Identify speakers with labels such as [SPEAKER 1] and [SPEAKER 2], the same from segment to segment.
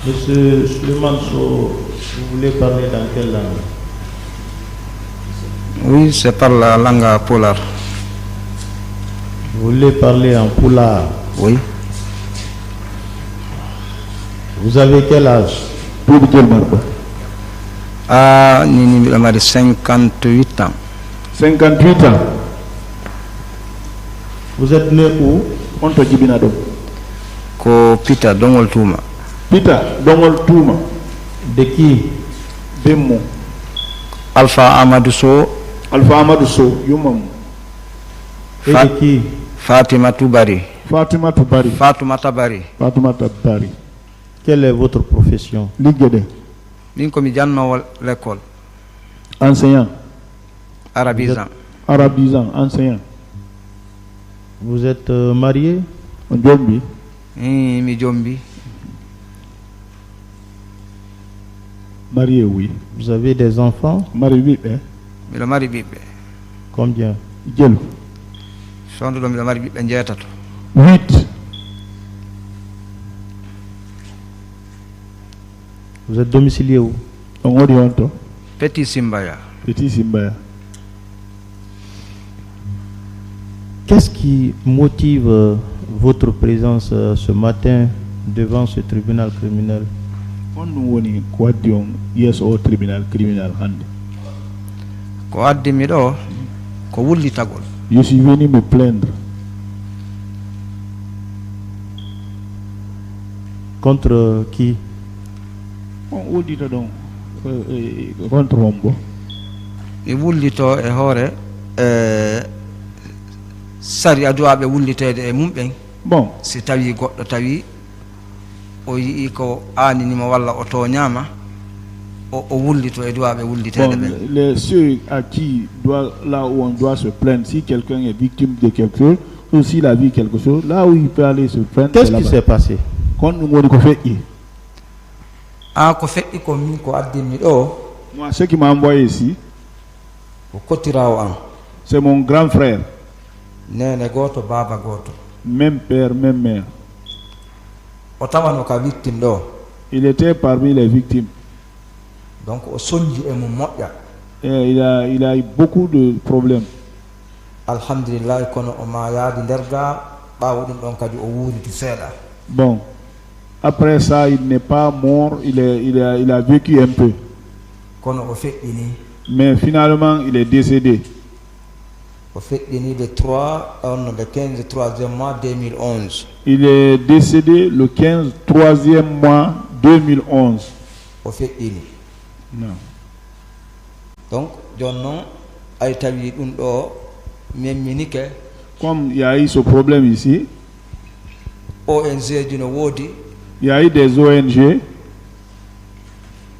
[SPEAKER 1] Monsieur Suleiman-So, vous voulez parler dans quelle langue?
[SPEAKER 2] Oui, c'est par la langue polar.
[SPEAKER 1] Vous voulez parler en poulard?
[SPEAKER 2] Oui.
[SPEAKER 1] Vous avez quel âge?
[SPEAKER 2] Ah, Nini Mari 58 ans.
[SPEAKER 3] 58 ans.
[SPEAKER 1] Vous êtes né où?
[SPEAKER 3] Onto Jibinado.
[SPEAKER 2] Ko Peter Dongol Touma.
[SPEAKER 3] Peter Dongol Touma.
[SPEAKER 1] De qui?
[SPEAKER 3] Bemmo.
[SPEAKER 2] Alpha Amadou So.
[SPEAKER 3] Alpha Amadou So, Yumam.
[SPEAKER 1] Et de qui?
[SPEAKER 2] Fatima Toubari.
[SPEAKER 3] Fatima Toubari.
[SPEAKER 2] Fatima Tabari.
[SPEAKER 3] Fatima Tabari.
[SPEAKER 1] Quelle est votre profession?
[SPEAKER 3] Ligede.
[SPEAKER 2] Ninkomi janno l'école.
[SPEAKER 3] Enseignant.
[SPEAKER 2] Arabisant.
[SPEAKER 3] Arabisant, enseignant.
[SPEAKER 1] Vous êtes marié?
[SPEAKER 3] Njombi.
[SPEAKER 2] Mi Jombi.
[SPEAKER 3] Marié, oui.
[SPEAKER 1] Vous avez des enfants?
[SPEAKER 3] Marié, hein?
[SPEAKER 2] Mi lo mari bibbe.
[SPEAKER 1] Combien?
[SPEAKER 3] Jelo.
[SPEAKER 2] Sondo mi lo mari bibbe jeetato.
[SPEAKER 3] 8.
[SPEAKER 1] Vous êtes domicilié où?
[SPEAKER 3] On dit onto.
[SPEAKER 2] Petit Simbaya.
[SPEAKER 3] Petit Simbaya.
[SPEAKER 1] Qu'est-ce qui motive votre présence ce matin devant ce tribunal criminel?
[SPEAKER 3] On nous dit quoi dire yes au tribunal criminel hande.
[SPEAKER 2] Ko addimi ɗo ko wullitagol.
[SPEAKER 3] Je suis venu me plaindre.
[SPEAKER 1] Contre qui?
[SPEAKER 3] On dit donc contre Rombo.
[SPEAKER 2] Mi wullito e hoore sari aduwaɓe wullitede e mumɓen.
[SPEAKER 3] Bon.
[SPEAKER 2] Si tawi goɗɗo tawi o yii ko aaninimo walla o toñama o wullito e duwaɓe wullitede ɓen.
[SPEAKER 3] Les ceux à qui doit, là où on doit se plaindre, si quelqu'un est victime de quelque chose, ou s'il a vu quelque chose, là où il peut aller se plaindre.
[SPEAKER 1] Qu'est-ce qui s'est passé?
[SPEAKER 3] Quand nous avons fait,
[SPEAKER 2] ko feƴƴi ko min ko addinmi ɗo.
[SPEAKER 3] moi, ce qui m'a envoyé ici,
[SPEAKER 2] ko kotirawo an.
[SPEAKER 3] c'est mon grand frère.
[SPEAKER 2] Nene goto baba goto.
[SPEAKER 3] Même père, même mère.
[SPEAKER 2] O tawano ka victime ɗo.
[SPEAKER 3] Il était parmi les victimes.
[SPEAKER 2] Donc o soñji e mum moƴƴa.
[SPEAKER 3] Et il a eu beaucoup de problèmes.
[SPEAKER 2] Alhamdulillah kono o ma yaadi nder ga ɓawo ɗum ɗon kadi o wuuriti seeɗa.
[SPEAKER 3] Bon. Après ça, il n'est pas mort, il a vécu un peu.
[SPEAKER 2] Kono o feƴƴini.
[SPEAKER 3] Mais finalement, il est décédé.
[SPEAKER 2] O feƴƴini le 3 le 15 3e mois 2011.
[SPEAKER 3] Il est décédé le 15 3e mois 2011.
[SPEAKER 2] O feƴƴini.
[SPEAKER 3] Non.
[SPEAKER 2] Donc joni noon ay tawi ɗum ɗo memminike.
[SPEAKER 3] Comme il y a eu ce problème ici,
[SPEAKER 2] ONG ji no woodi.
[SPEAKER 3] il y a eu des ONG.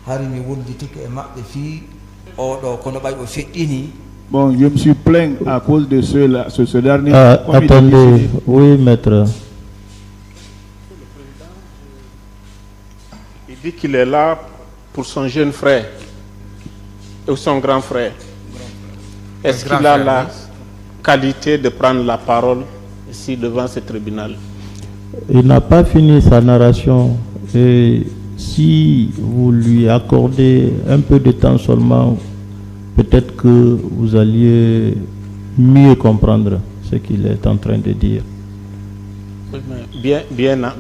[SPEAKER 2] Hari mi wullitike e maɓɓe fii oɗo kono ɓay o feƴƴini.
[SPEAKER 3] Bon, je me suis plaint à cause de ce dernier.
[SPEAKER 1] Attendez, oui, maître.
[SPEAKER 4] Il dit qu'il est là pour son jeune frère ou son grand frère. Est-ce qu'il a la qualité de prendre la parole ici devant ce tribunal?
[SPEAKER 1] Il n'a pas fini sa narration. Et si vous lui accordez un peu de temps seulement, peut-être que vous alliez mieux comprendre ce qu'il est en train de dire.
[SPEAKER 4] Oui, mais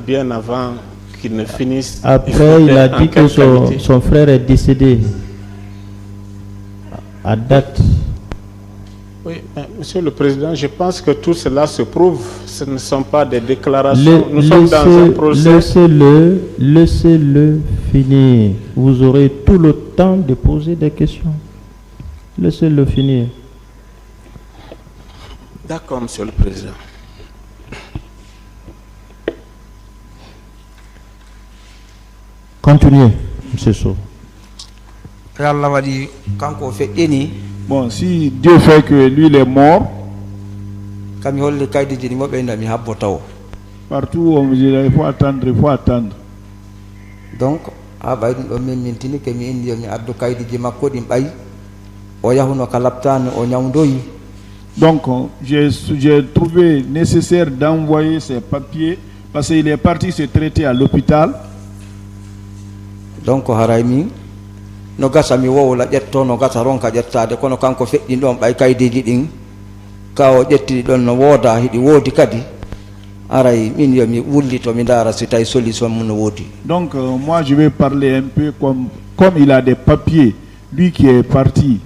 [SPEAKER 4] bien avant qu'il ne finisse.
[SPEAKER 1] Après, il a dit que son frère est décédé à date.
[SPEAKER 4] Oui, Monsieur le Président, je pense que tout cela se prouve. Ce ne sont pas des déclarations. Nous sommes dans un procès.
[SPEAKER 1] Laissez-le finir. Vous aurez tout le temps de poser des questions. Laissez-le finir.
[SPEAKER 4] D'accord, Monsieur le Président.
[SPEAKER 1] Continuez, M. Sow.
[SPEAKER 3] Bon, si Dieu fait que lui il est mort, partout on me dit il faut attendre, il faut attendre.
[SPEAKER 2] Donc,
[SPEAKER 3] donc j'ai trouvé nécessaire d'envoyer ces papiers parce qu'il est parti se traiter à l'hôpital.
[SPEAKER 2] donc haray min no gasa mi wowla ƴetto no gasa ronka ƴettade kono kanko feƴƴin ɗon ɓay kaydeji ɗin ka o ƴettiɗi ɗon no wooda hiɗi woodi kadi aray min yo mi wullito mi ndara si tawi solution mum no woodi.
[SPEAKER 3] Donc moi je vais parler un peu comme il a des papiers, lui qui est parti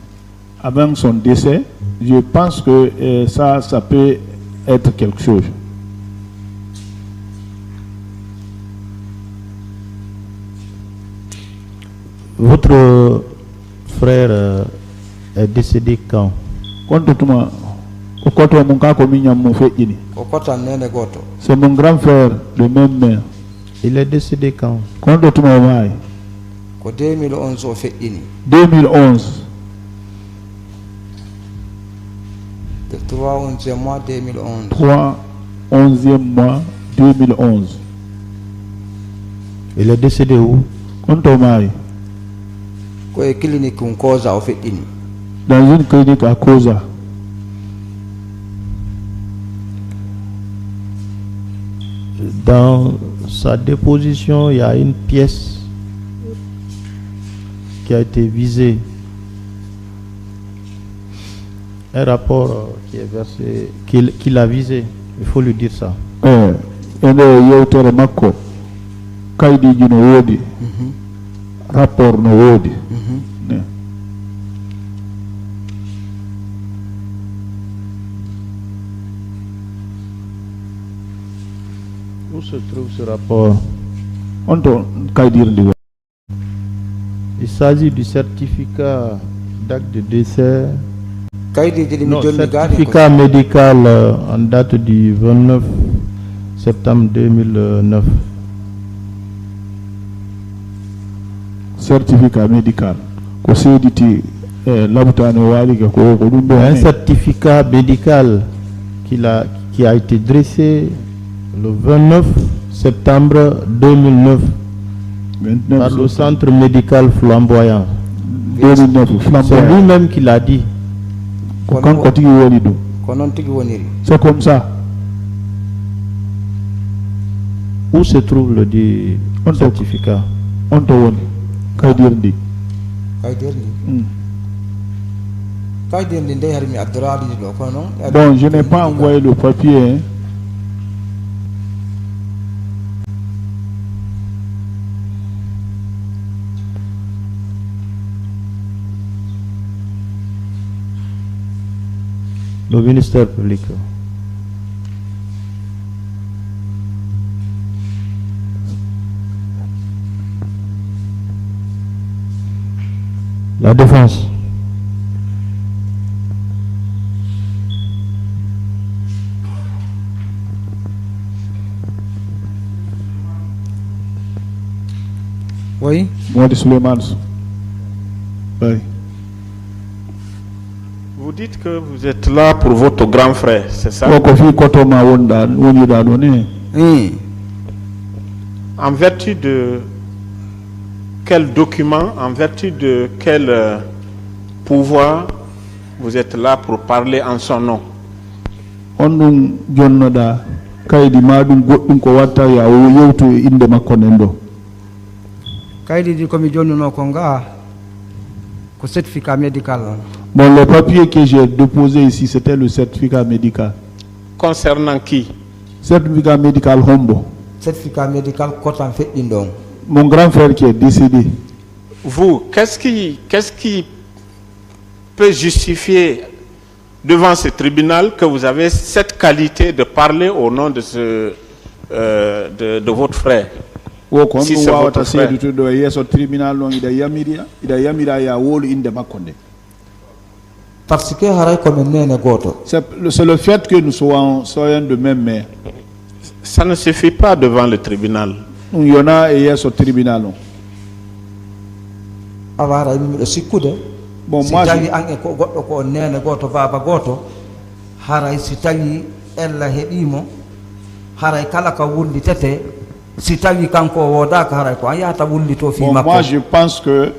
[SPEAKER 3] avant son décès, je pense que ça peut être quelque chose.
[SPEAKER 1] Votre frère est décédé quand?
[SPEAKER 3] C'est mon grand frère de même mère.
[SPEAKER 1] Il est décédé quand?
[SPEAKER 2] 2011 o feƴƴini.
[SPEAKER 3] 2011.
[SPEAKER 2] Le 3 11e mois 2011.
[SPEAKER 3] 3 11e mois 2011.
[SPEAKER 1] Il est décédé où?
[SPEAKER 2] Koye clinique Koza o feƴƴini.
[SPEAKER 3] Dans une clinique à Koza.
[SPEAKER 1] Dans sa déposition, il y a une pièce qui a été visée. Un rapport qui est versé, qu'il a visé. Il faut lui dire ça.
[SPEAKER 3] Rapport no wodi.
[SPEAKER 1] Où se trouve ce rapport? Il s'agit du certificat d'acte de décès. Non, certificat médical en date du 29 septembre 2009.
[SPEAKER 3] Certificat médical. Un
[SPEAKER 1] certificat médical qui a été dressé le 29 septembre 2009 par le centre médical flamboyant.
[SPEAKER 3] 2009,
[SPEAKER 1] c'est lui-même qui l'a dit.
[SPEAKER 3] C'est comme ça.
[SPEAKER 1] Où se trouve le dit certificat?
[SPEAKER 3] Bon, je n'ai pas envoyé le papier. Hein.
[SPEAKER 1] Le ministère public. La défense.
[SPEAKER 2] Oui.
[SPEAKER 3] Moi de Suleiman. Oui.
[SPEAKER 4] Vous dites que vous êtes là pour votre grand frère, c'est ça?
[SPEAKER 2] Oui.
[SPEAKER 4] En vertu de quel document, en vertu de quel pouvoir vous êtes là pour parler en son nom?
[SPEAKER 2] Certificat médical.
[SPEAKER 3] Bon, le papier que j'ai déposé ici, c'était le certificat médical.
[SPEAKER 4] Concernant qui?
[SPEAKER 3] Certificat médical Hombo.
[SPEAKER 2] Certificat médical Kotan Fetindong.
[SPEAKER 3] Mon grand frère qui est décédé.
[SPEAKER 4] Vous, qu'est-ce qui peut justifier devant ce tribunal que vous avez cette qualité de parler au nom de de votre frère? Si c'est votre frère.
[SPEAKER 2] Parce que
[SPEAKER 3] c'est le fait que nous soyons de même mère.
[SPEAKER 4] Ça ne suffit pas devant le tribunal.
[SPEAKER 3] Il y en a et au tribunal. Bon, moi, moi je pense que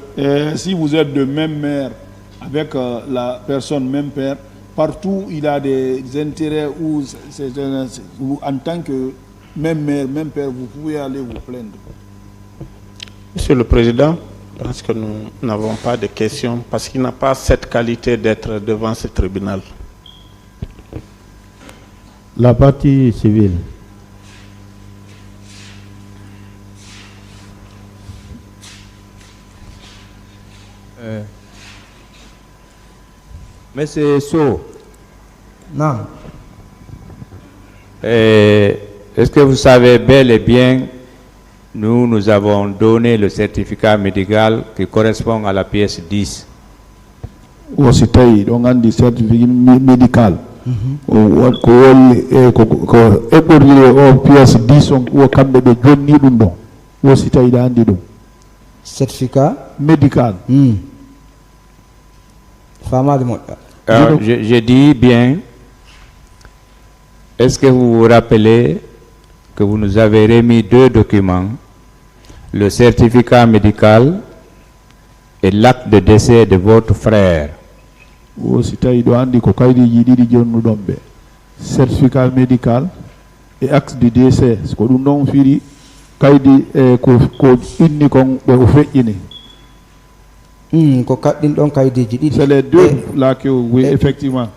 [SPEAKER 3] si vous êtes de même mère avec la personne même père, partout il a des intérêts où en tant que même mère, même père, vous pouvez aller vous plaindre.
[SPEAKER 4] Monsieur le Président, je pense que nous n'avons pas de questions parce qu'il n'a pas cette qualité d'être devant ce tribunal.
[SPEAKER 1] La partie civile.
[SPEAKER 5] Monsieur So,
[SPEAKER 2] Non.
[SPEAKER 5] est-ce que vous savez bel et bien, nous avons donné le certificat médical qui correspond à la pièce 10.
[SPEAKER 3] o si tawi ɗo gandi certificat médical ko eɓɓorɗire o pièce 10 on o kamɓe ɓe jonni ɗum ɗon o si tawi ɗa andi ɗum
[SPEAKER 2] Certificat
[SPEAKER 3] médical
[SPEAKER 2] famade moƴƴa.
[SPEAKER 5] Je dis bien, est-ce que vous vous rappelez que vous nous avez remis 2 documents, le certificat médical et l'acte de décès de votre frère?
[SPEAKER 3] o si tawi ɗo andi ko kaydiji ɗiɗi jonnuɗon ɓe certificat médical et acte de décès ko ɗum ɗon firi kaydi ko inni kon ɓe o feƴƴini.
[SPEAKER 2] Ko kaɗɗin ɗon kaydiji ɗiɗi.
[SPEAKER 3] C'est les deux là que oui effectivement.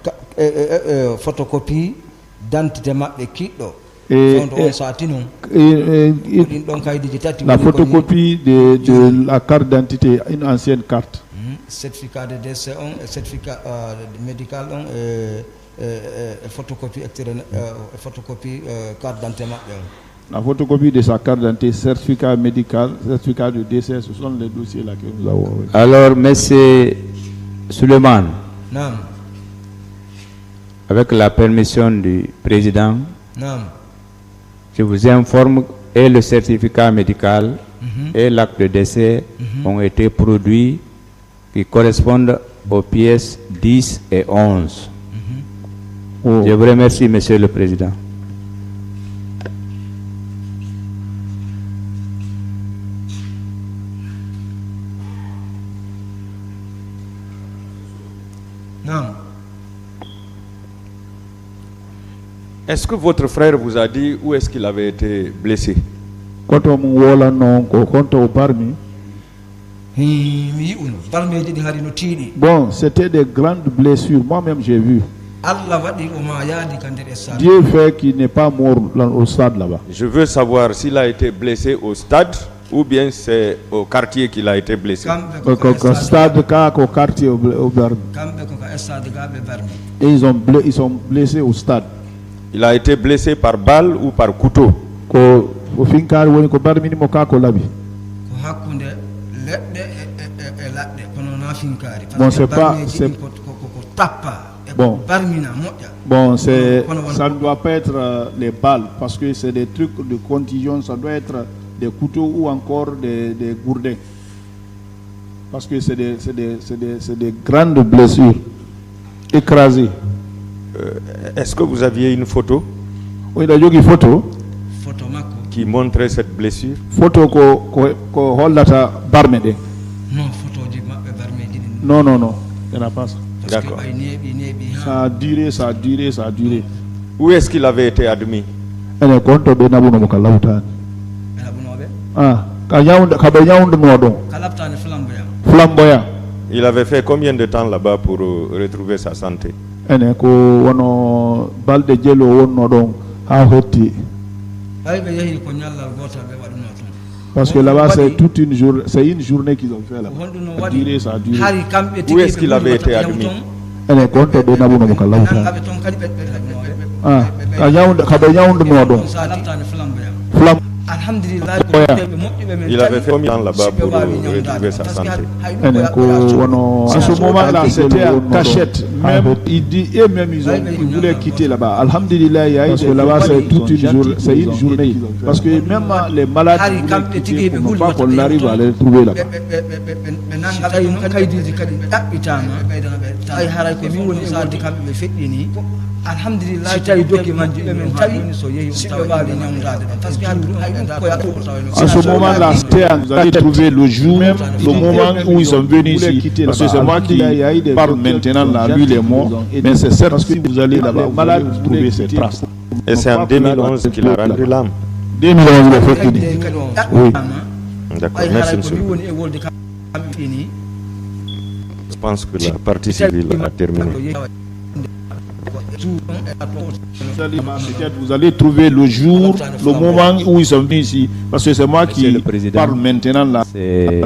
[SPEAKER 2] Photocopie d'identité maɓɓe kiɗɗo.
[SPEAKER 3] La photocopie de la carte d'identité, une ancienne carte.
[SPEAKER 2] Certificat de décès, certificat médical, photocopie photocopie carte d'identité.
[SPEAKER 3] La photocopie de sa carte d'identité, certificat médical, certificat de décès, ce sont les dossiers là que nous avons.
[SPEAKER 5] Alors, monsieur Suleiman,
[SPEAKER 2] Non.
[SPEAKER 5] avec la permission du président,
[SPEAKER 2] Non.
[SPEAKER 5] je vous informe et le certificat médical et l'acte de décès ont été produits qui correspondent aux pièces 10 et 11. Je vous remercie, monsieur le président.
[SPEAKER 2] Non.
[SPEAKER 6] Est-ce que votre frère vous a dit où est-ce qu'il avait été blessé?
[SPEAKER 3] Bon, c'était des grandes blessures. Moi-même, j'ai vu. Dieu fait qu'il n'est pas mort au stade là-bas.
[SPEAKER 6] Je veux savoir s'il a été blessé au stade ou bien c'est au quartier qu'il a été blessé.
[SPEAKER 3] Au stade, au quartier, au Barmi. Et ils sont blessés au stade.
[SPEAKER 6] Il a été blessé par balle ou par couteau?
[SPEAKER 3] Bon, c'est pas. Bon, bon ça ne doit pas être les balles parce que c'est des trucs de contusion, ça doit être des couteaux ou encore des gourdins. Parce que c'est des grandes blessures écrasées.
[SPEAKER 6] Est-ce que vous aviez une photo?
[SPEAKER 3] Oui, il y a une photo
[SPEAKER 6] qui montrait cette blessure?
[SPEAKER 3] Photo ko hollata barmede. Non, non, non, il n'y en a pas ça.
[SPEAKER 6] D'accord.
[SPEAKER 3] Ça a duré, ça a duré, ça a duré.
[SPEAKER 6] Où est-ce qu'il avait été admis?
[SPEAKER 3] Flamboyant.
[SPEAKER 6] Il avait fait combien de temps là-bas pour retrouver sa santé? Parce que là-bas c'est toute une journée, c'est une journée qu'ils ont fait là. Ça a duré, ça a duré. Où est-ce qu'il avait été admis? Il avait fait combien de temps là-bas pour retrouver sa santé?
[SPEAKER 3] En ce moment-là, c'était en cachette. Même, même ils voulaient quitter là-bas. Alhamdulillah, parce que là-bas c'est toute une journée, c'est une journée. Parce que même les malades voulaient quitter pour ne pas qu'on arrive à les trouver là-bas. En ce moment-là, vous allez trouver le jour même, le moment où ils sont venus ici. Parce que c'est moi qui parle maintenant, là, lui il est mort. Mais c'est certain que si vous allez là-bas, malade, vous trouvez ces traces.
[SPEAKER 6] Et c'est en 2011 qu'il a rendu l'âme.
[SPEAKER 3] 2011, il a fait fini. Oui.
[SPEAKER 7] D'accord, merci monsieur. Je pense que la partie civile a terminé.
[SPEAKER 3] Vous allez trouver le jour, le moment où ils sont venus ici. Parce que c'est moi qui parle maintenant là.
[SPEAKER 5] Ce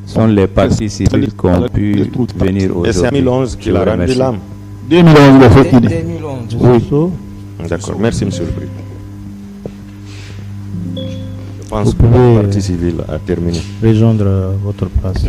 [SPEAKER 5] sont les parties civiles qui ont pu venir aujourd'hui.
[SPEAKER 7] Et c'est en 2011 qu'il a rendu l'âme.
[SPEAKER 3] 2011, le fait qu'il est.
[SPEAKER 1] Oui.
[SPEAKER 7] D'accord, merci monsieur le président. Je pense
[SPEAKER 1] Vous
[SPEAKER 7] que la
[SPEAKER 1] pouvez
[SPEAKER 7] partie civile a terminé.
[SPEAKER 1] rejoindre votre place.